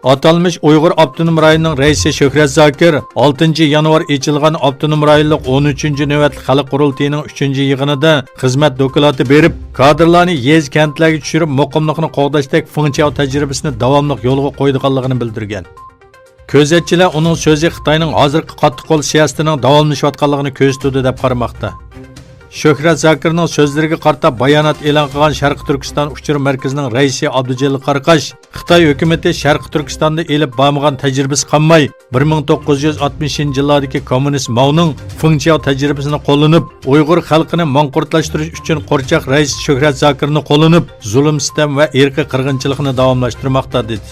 Atalmış Uyghur Abdunum rayonining raisi Shuhrat Zakir 6 yanvar ochilgan Abdunum rayonlik 13 navbatli xalq qurultayining 3-yig'inida xizmat doklati berib, kadrlarni yez kentlarga tushirib, muqimlikni qo'g'dashdek funksiya tajribasini davomli yo'lga qo'ydiganligini bildirgan. Ko'zatchilar uning so'zi Xitoyning hozirgi qattiq qo'l siyosatining davomlashayotganligini ko'rsatdi deb qaramoqda. Shuhrat Zakirning so'zlariga qarata bayonot e'lon qilgan Sharqi Turkiston uchur markazining raisi Abdujalil Qarqash, Xitoy hukumatı Sharqi Turkistonda elib bormagan tajribasi qolmay, 1960-yillardagi kommunist Mao'ning funksiya tajribasini qo'llanib, Uyg'ur xalqini manqurtlashtirish uchun qo'rchoq rais Shuhrat Zakirni qo'llanib, zulm sistem va irqiy qirg'inchilikni davomlashtirmoqda dedi.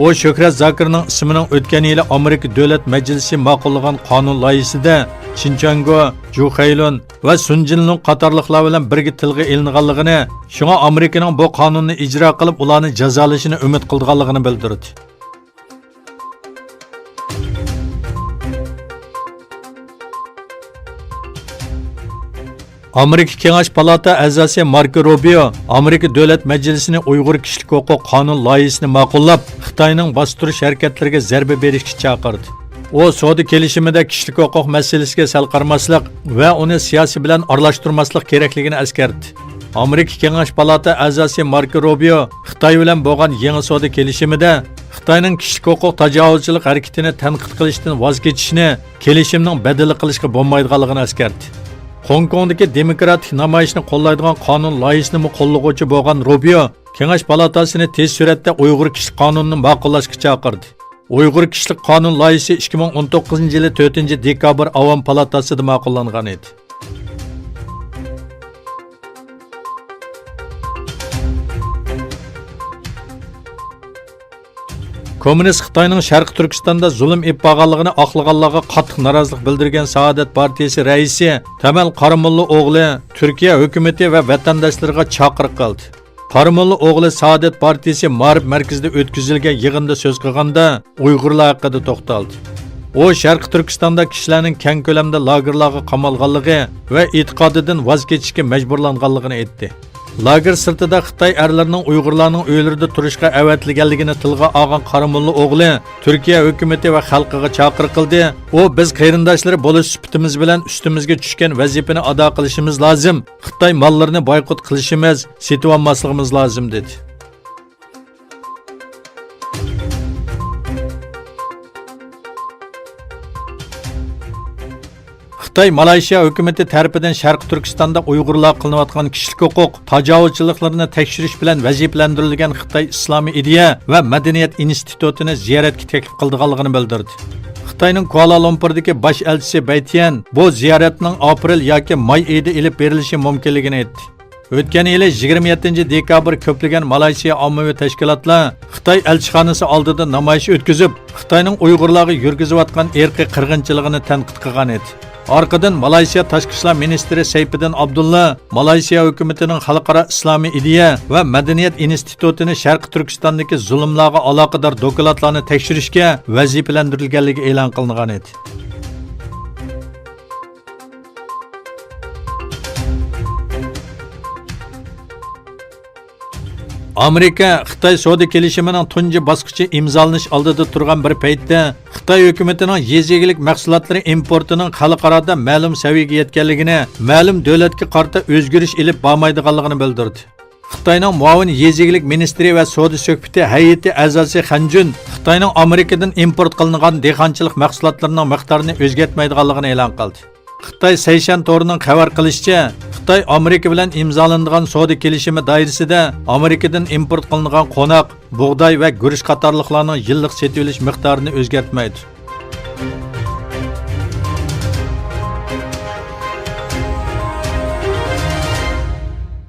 O Shuhrat Zakirning ismining o'tgan yili Amerika Davlat Majlisi ma'qullagan qonun loyihasida Xinjianggo, Juxaylun va Sunjinlun qatorliqlar bilan birga tilga ilinganligini, shunga Amerikaning bu qonunni ijro qilib, ularni jazolashini umid qilganligini bildirdi. Amerika Kengash Palata a'zosi Marko Rubio Amerika Davlat Majlisini Uyg'ur kishilik huquq qonun loyihasini ma'qullab, Xitoyning bostirish harakatlariga zarba berishga chaqirdi. O savdo kelishimida kishilik huquq masalasiga sal qarmaslik va uni siyosiy bilan aralashtirmaslik kerakligini eskartdi. Amerika Kengash Palata a'zosi Marko Rubio Xitoy bilan bo'lgan yangi savdo kelishimida Xitoyning kishilik huquq tajovuzchilik harakatini tanqid qilishdan voz kechishni kelishimning badali qilishga bo'lmaydiganligini eskartdi. Hong Kongdagi demokratik namoyishni qo'llaydigan qonun loyihasini qo'llovchi bo'lgan Rubio Kengash palatasini tez suratda Uyg'ur kishilik qonunini ma'qullashga chaqirdi. Uyg'ur kishilik qonun loyihasi 2019-yili 4-dekabr Avom palatasida ma'qullangan edi. Kommunist Xitoyning Sharqi Turkistonda zulm epag'anligini oqlaganlarga qattiq norozilik bildirgan Saadat partiyasi raisi Tamal Qaramulla o'g'li Turkiya hukumatı va vatandoshlarga chaqiriq qildi. Qaramulla o'g'li Saadat partiyasi Ma'rif markazida o'tkazilgan yig'inda so'z qilganda Uyg'urlar haqida to'xtaldi. O Sharqi Turkistonda kishilarning keng ko'lamda lagerlarga qamalganligi va e'tiqodidan voz kechishga majburlanganligini aytdi. Lager sirtida Xitoy erlarining Uyg'urlarning uylarida turishga avatlaganligini tilga olgan Qaramulla o'g'li Turkiya hukumatı va xalqiga chaqiriq qildi. O biz qarindoshlari bo'lish sifatimiz bilan ustimizga tushgan vazifani ado qilishimiz lozim. Xitoy mollarini boyqut qilishimiz, setib olmasligimiz lozim dedi. Xitoy Malayziya hukumatı tarafidan Sharqi Turkistonda Uyg'urlar qilinayotgan kishilik huquq tajovuzchiliklarini tekshirish bilan vazifalantirilgan Xitoy Islomiy ideya va madaniyat institutini ziyoratga taklif qilganligini bildirdi. Xitoyning Kuala Lumpurdagi bosh elchisi Baytian bu ziyoratning aprel yoki may oyida ilib berilishi mumkinligini aytdi. O'tgan yili 27-dekabr ko'plagan Malayziya ommaviy tashkilotlar Xitoy elchixonasi oldida namoyish o'tkazib, Xitoyning Uyg'urlarga yurgizayotgan irqiy qirg'inchiligini tanqid qilgan edi. Arkadan Malayziya Tashqi ishlar ministri Sayfiddin Abdulla Malayziya hukumatining Xalqaro islomiy ideya va madaniyat institutini Sharqi Turkistondagi zulmlarga aloqador dokladlarni tekshirishga vazifalantirilganligi e'lon qilingan edi. Amerika Xitoy savdo kelishimining tunji bosqichi imzolanish oldida turgan bir paytda Xitoy hukumatining yezigilik mahsulotlari importining xalqaroda ma'lum saviyaga yetganligini, ma'lum davlatga qarta o'zgarish ilib bormaydiganligini bildirdi. Xitoyning muavin yezigilik ministri va savdo suhbati hay'ati a'zosi Xanjun Xitoyning Amerikadan import qilingan dehqonchilik mahsulotlarining miqdorini o'zgartmaydiganligini e'lon qildi. Xitoy Seyshan to'rining xabar qilishicha, Xitoy Amerika bilan imzolangan savdo kelishimi doirasida Amerikadan import qilingan qo'noq, bug'doy va guruch qatorliqlarning yillik sotib olish miqdorini o'zgartmaydi.